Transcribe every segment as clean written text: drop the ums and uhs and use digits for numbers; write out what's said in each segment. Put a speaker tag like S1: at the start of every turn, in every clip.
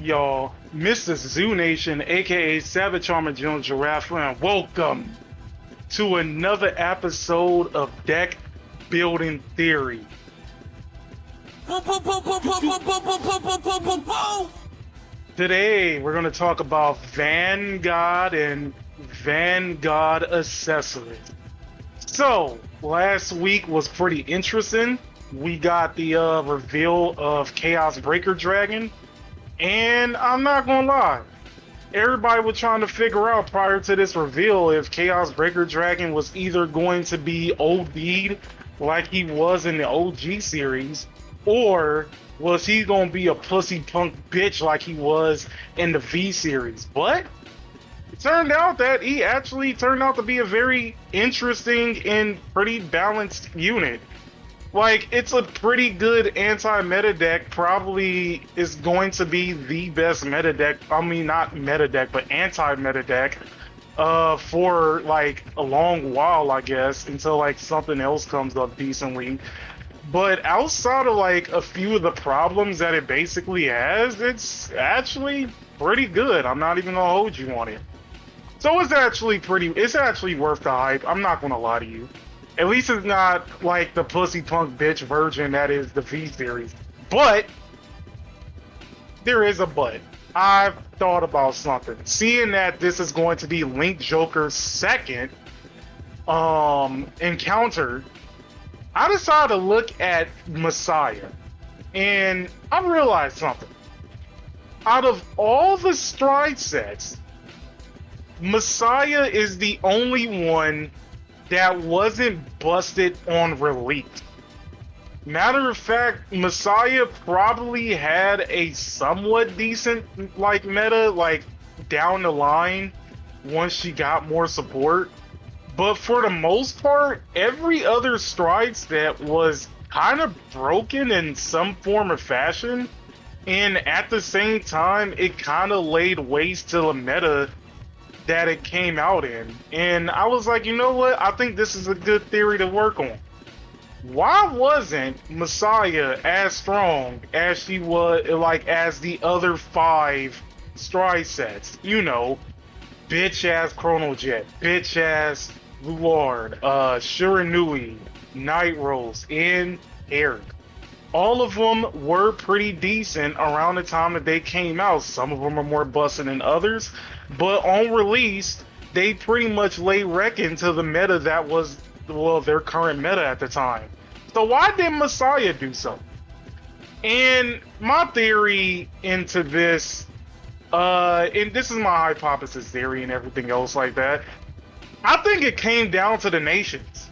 S1: y'all? Mr. Zoo Nation, aka Savage Armor General Giraffe, and welcome to another episode of Deck Building Theory. Today, we're going to talk about Vanguard and Vanguard accessories. So, last week was pretty interesting. We got the reveal of Chaos Breaker Dragon. And I'm not gonna lie, everybody was trying to figure out prior to this reveal if Chaos Breaker Dragon was either going to be OD'd like he was in the OG series, or was he gonna be a pussy punk bitch like he was in the V series. But it turned out that he actually turned out to be a very interesting and pretty balanced unit. Like, it's a pretty good anti-meta deck. Probably is going to be the best meta deck. I mean, not meta deck, but anti-meta deck for like a long while, I guess, until like something else comes up decently. But outside of like a few of the problems that it basically has, it's actually pretty good. I'm not even gonna hold you on it. So it's actually worth the hype. I'm not gonna lie to you. At least it's not like the pussy punk bitch version that is the V series. But there is a but. I've thought about something. Seeing that this is going to be Link Joker's second encounter, I decided to look at Messiah. And I realized something. Out of all the stride sets, Messiah is the only one that wasn't busted on release. Matter of fact, Messiah probably had a somewhat decent like meta like down the line once she got more support. But for the most part, every other stride set was kind of broken in some form or fashion. And at the same time, it kind of laid waste to the meta that it came out in. And I was like, you know what? I think this is a good theory to work on. Why wasn't Messiah as strong as she was, like, as the other 5 stride sets? You know, bitch ass Chrono Jet, bitch ass Luard, Shiranui, Night Rose, and Eric. All of them were pretty decent around the time that they came out. Some of them are more busted than others, but on release, they pretty much lay reckon to the meta that was, well, their current meta at the time. So why did Messiah do so? And my theory into this, and this is my hypothesis theory and everything else like that, I think it came down to the nations.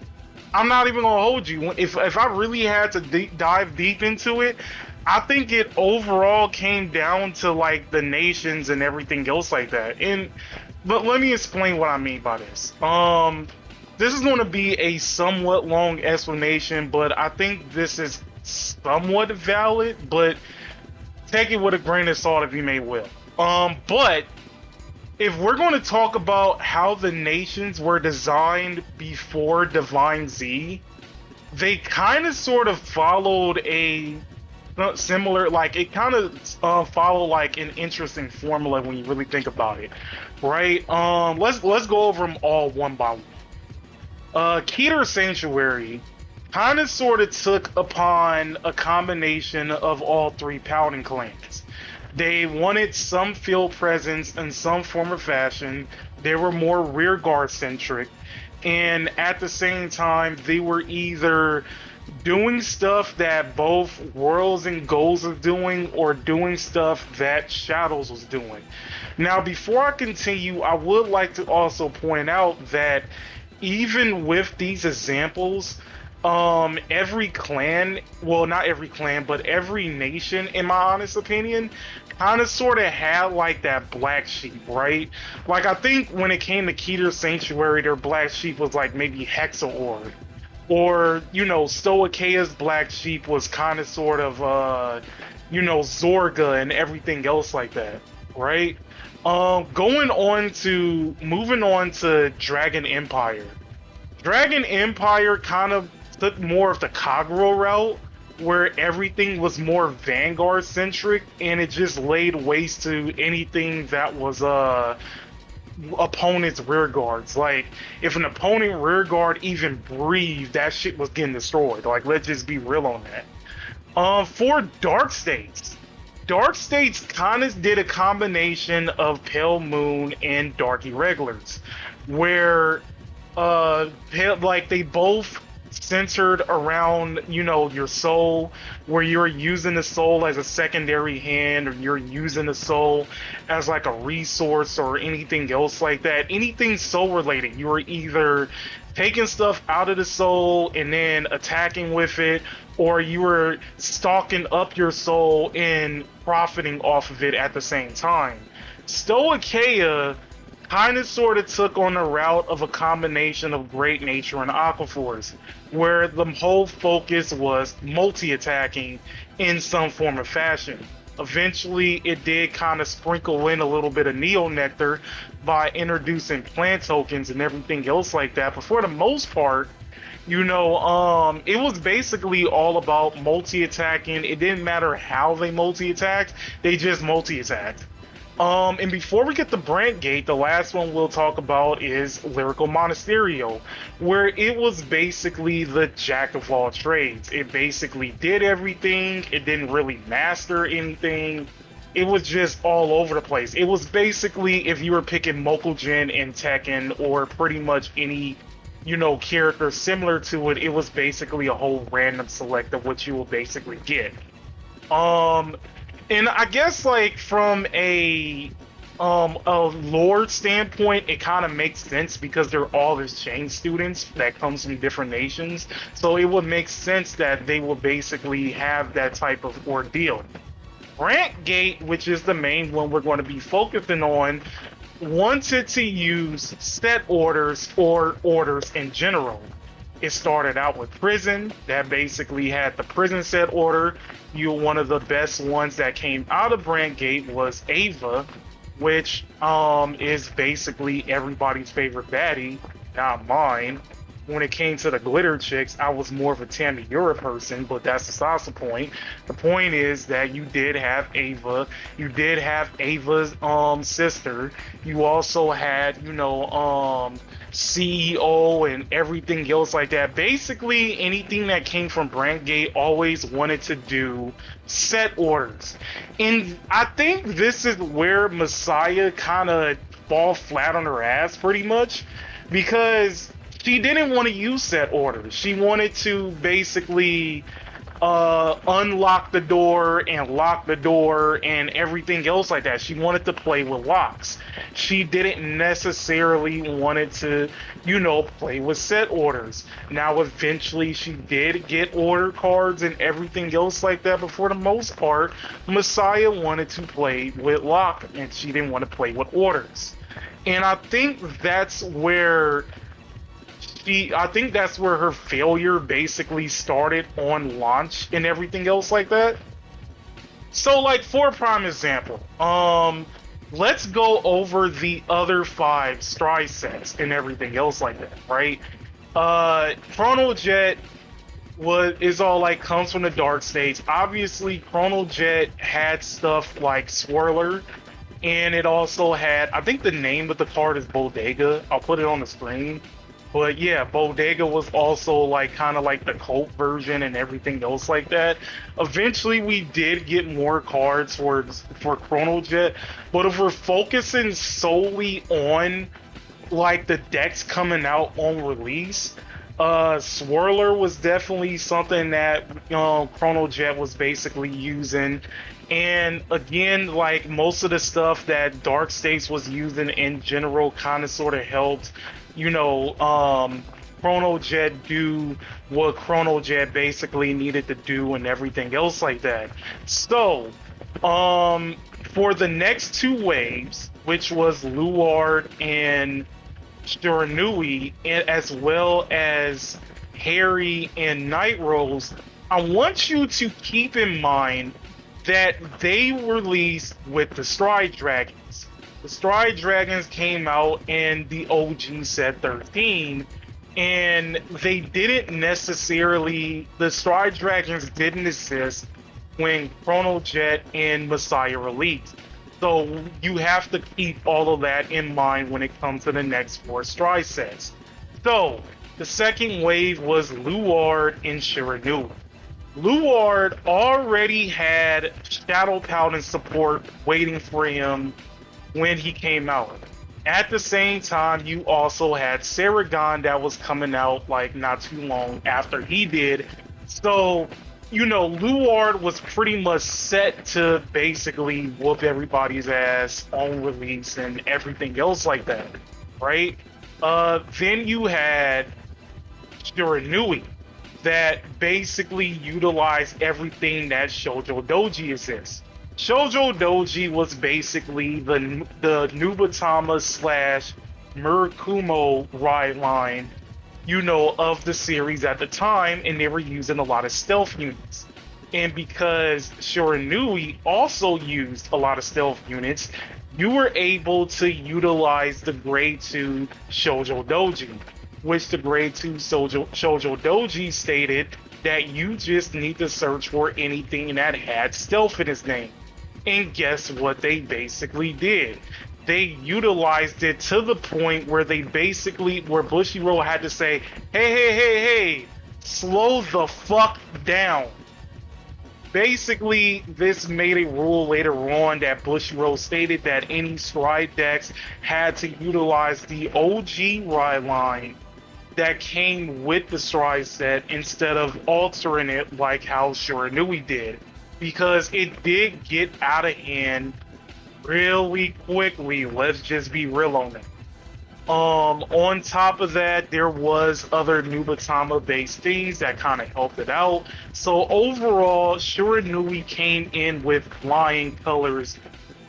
S1: I'm not even gonna hold you. If I really had to dive deep into it, I think it overall came down to like the nations and everything else like that. But let me explain what I mean by this. This is going to be a somewhat long explanation, but I think this is somewhat valid. But take it with a grain of salt if you may will. But if we're going to talk about how the nations were designed before Divine Z, they kind of sort of followed a similar, like it kind of followed like an interesting formula when you really think about it, right? Let's go over them all one by one. Keter Sanctuary kind of sort of took upon a combination of all 3 Paladin clans. They wanted some field presence in some form or fashion. They were more rear guard centric. And at the same time, they were either doing stuff that both Worlds and Goals are doing or doing stuff that Shadows was doing. Now, before I continue, I would like to also point out that even with these examples, every clan, well, not every clan, but every nation, in my honest opinion, kind of sort of had like that black sheep, right? Like, I think when it came to Keter Sanctuary, their black sheep was like maybe Hexaord. Or, you know, Stoichea's black sheep was kind of sort of, you know, Zorga and everything else like that, right? Moving on to Dragon Empire. Dragon Empire kind of took more of the Kagero route, where everything was more Vanguard centric and it just laid waste to anything that was opponent's rear guards. Like, if an opponent rear guard even breathed, that shit was getting destroyed. Like, let's just be real on that. For Dark States, Dark States kind of did a combination of Pale Moon and Dark Irregulars, where like they both centered around, you know, your soul, where you're using the soul as a secondary hand, or you're using the soul as like a resource or anything else like that. Anything soul related, you were either taking stuff out of the soul and then attacking with it, or you were stocking up your soul and profiting off of it at the same time. Stoicheia kind of sort of took on the route of a combination of Great Nature and Aquaforce, where the whole focus was multi-attacking in some form of fashion. Eventually, it did kind of sprinkle in a little bit of Neo Nectar by introducing plant tokens and everything else like that, but for the most part, you know, it was basically all about multi-attacking. It didn't matter how they multi-attacked, they just multi-attacked. And before we get to Brantgate, the last one we'll talk about is Lyrical Monasterio, where it was basically the jack of all trades. It basically did everything. It didn't really master anything. It was just all over the place. It was basically if you were picking Mokujin and Tekken, or pretty much any, you know, character similar to it, it was basically a whole random select of what you will basically get. And I guess, like, from a lore standpoint, it kind of makes sense because they're all exchange students that comes from different nations. So it would make sense that they will basically have that type of ordeal. Brantgate, which is the main one we're going to be focusing on, wanted to use set orders or orders in general. It started out with Prison, that basically had the Prison set order. One of the best ones that came out of Brantgate was Ava, which is basically everybody's favorite baddie, not mine. When it came to the glitter chicks, I was more of a Tamiura person, but that's besides the point. The point is that you did have Ava, you did have Ava's sister, you also had, you know, CEO and everything else like that. Basically, anything that came from Brantgate always wanted to do set orders. And I think this is where Messiah kind of fall flat on her ass pretty much, because she didn't want to use set orders. She wanted to basically unlock the door and lock the door and everything else like that. She wanted to play with locks. She didn't necessarily wanted to, you know, play with set orders. Now, eventually, she did get order cards and everything else like that, but for the most part, Messiah wanted to play with lock, and she didn't want to play with orders. And I think that's where her failure basically started on launch and everything else like that. So, like, for a prime example, let's go over the other 5 Stride sets and everything else like that, right? Chrono Jet is all like comes from the Dark States. Obviously, Chrono Jet had stuff like Swirler, and it also had, I think the name of the card is Bodega. I'll put it on the screen. But yeah, Bodega was also like kind of like the cult version and everything else like that. Eventually, we did get more cards for Chrono Jet, but if we're focusing solely on like the decks coming out on release, Swirler was definitely something that Chrono Jet was basically using. And again, like most of the stuff that Dark States was using in general kind of sort of helped, you know, Chrono Jet do what Chrono Jet basically needed to do and everything else like that. So, for the next 2 waves, which was Luard and Shiranui, as well as Harry and Night Rose, I want you to keep in mind that they released with the Stride Dragons. The Stride Dragons came out in the OG set 13, and they didn't necessarily, the Stride Dragons didn't exist when Chrono Jet and Messiah released. So you have to keep all of that in mind when it comes to the next four Stride sets. So the second wave was Luard and Shiranui. Luard already had Shadow Paladin support waiting for him when he came out. At the same time, you also had Saragon that was coming out like not too long after he did. So, Luard was pretty much set to basically whoop everybody's ass on release and everything else like that, right? Then you had Shiranui that basically utilized everything that Shoujo Doji exists. Shoujo Doji was basically the Nubatama slash Murakumo ride line, of the series at the time, and they were using a lot of stealth units. And because Shiranui also used a lot of stealth units, you were able to utilize the Grade 2 Shoujo Doji, which the Grade 2 Shoujo Doji stated that you just need to search for anything that had stealth in its name. And guess what they basically did? They utilized it to the point where where Bushiroad had to say, hey, slow the fuck down. Basically, this made a rule later on that Bushiroad stated that any Stride decks had to utilize the OG ride line that came with the Stride set instead of altering it like how Shiranui did, because it did get out of hand really quickly. Let's just be real on it. On top of that, there was other Nubatama based things that kind of helped it out. So overall, Shiranui came in with flying colors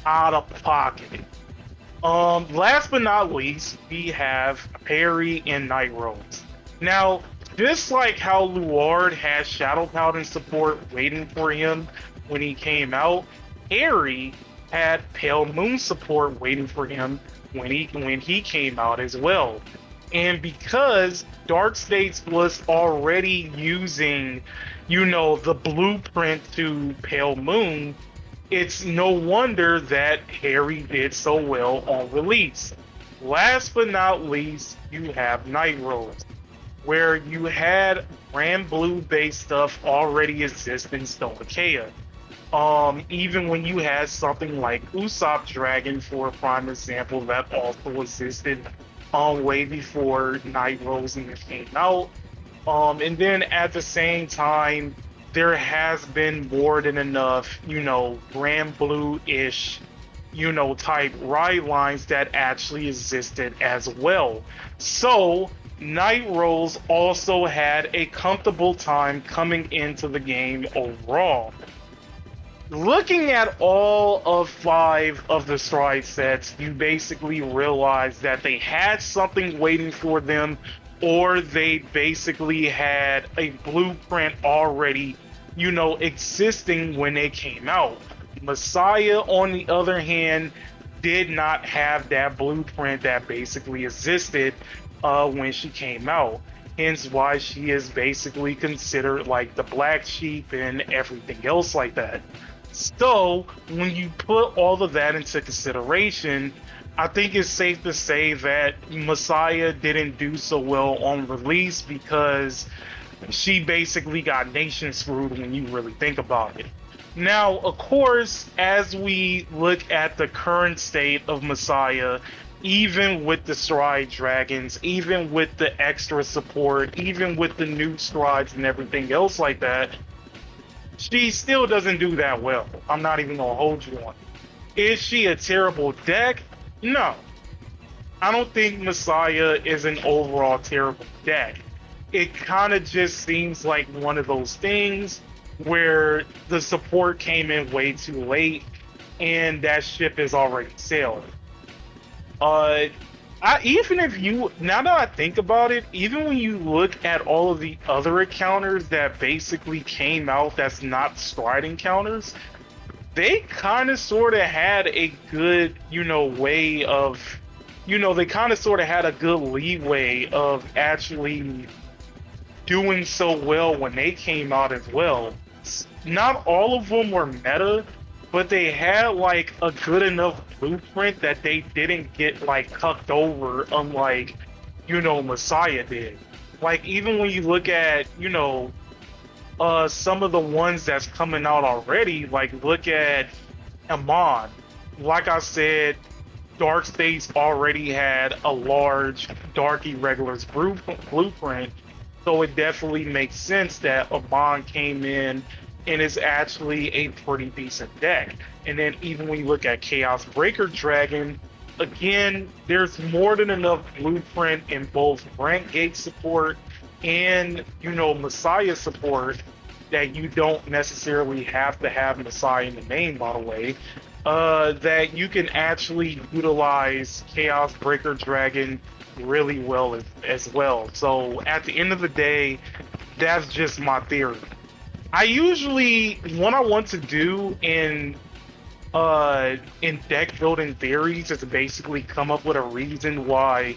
S1: out of pocket. Last but not least, we have Perry and Night Rose. Now, just like how Luard had Shadow Paladin support waiting for him when he came out, Perry had Pale Moon support waiting for him when he came out as well. And because Dark States was already using, the blueprint to Pale Moon, it's no wonder that Harry did so well on release. Last but not least, you have Night Rose, where you had Grand Blue based stuff already exist in Stoicheia. Even when you had something like Usopp Dragon, for a prime example, that also existed way before Night Rose even came out. And then at the same time, there has been more than enough, Grand Blue-ish, type ride lines that actually existed as well. So, Night Rose also had a comfortable time coming into the game overall. Looking at all of 5 of the Stride sets, you basically realize that they had something waiting for them, or they basically had a blueprint already, existing when they came out. Messiah, on the other hand, did not have that blueprint that basically existed when she came out. Hence why she is basically considered like the black sheep and everything else like that. So, when you put all of that into consideration, I think it's safe to say that Messiah didn't do so well on release because she basically got nation screwed when you really think about it. Now, of course, as we look at the current state of Messiah, even with the Stride Dragons, even with the extra support, even with the new Strides and everything else like that, she still doesn't do that well. I'm not even gonna hold you on it. Is she a terrible deck? No. I don't think Messiah is an overall terrible deck. It kind of just seems like one of those things where the support came in way too late and that ship is already sailed. Now that I think about it, even when you look at all of the other encounters that basically came out that's not Stride encounters, they kind of sort of had a good, way of you know, they kind of sort of had a good leeway of actually doing so well when they came out as well. Not all of them were meta, but they had like a good enough blueprint that they didn't get like cucked over, unlike, you know, Messiah did. Like even when you look at, you know, some of the ones that's coming out already, like look at Amon. Like I said, Dark States already had a large Dark Irregulars blueprint, so it definitely makes sense that Amon came in and is actually a pretty decent deck. And then even when you look at Chaos Breaker Dragon, again, there's more than enough blueprint in both rank gate support and, you know, Messiah support that you don't necessarily have to have Messiah in the main, by the way, that you can actually utilize Chaos Breaker Dragon really well as well. So at the end of the day, that's just my theory. I usually, what I want to do in deck building theories is basically come up with a reason why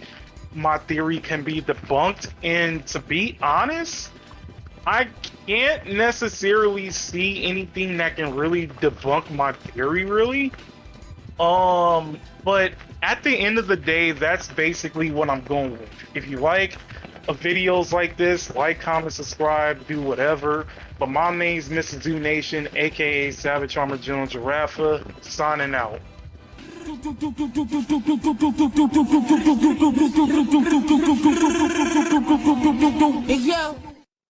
S1: my theory can be debunked. And to be honest, I can't necessarily see anything that can really debunk my theory, really. But at the end of the day, that's basically what I'm going with. If you like videos like this, like, comment, subscribe, do whatever. But my name's Mr. Zoo Nation, aka Savage Armor Jones Giraffe, signing out.
S2: Hey, yo.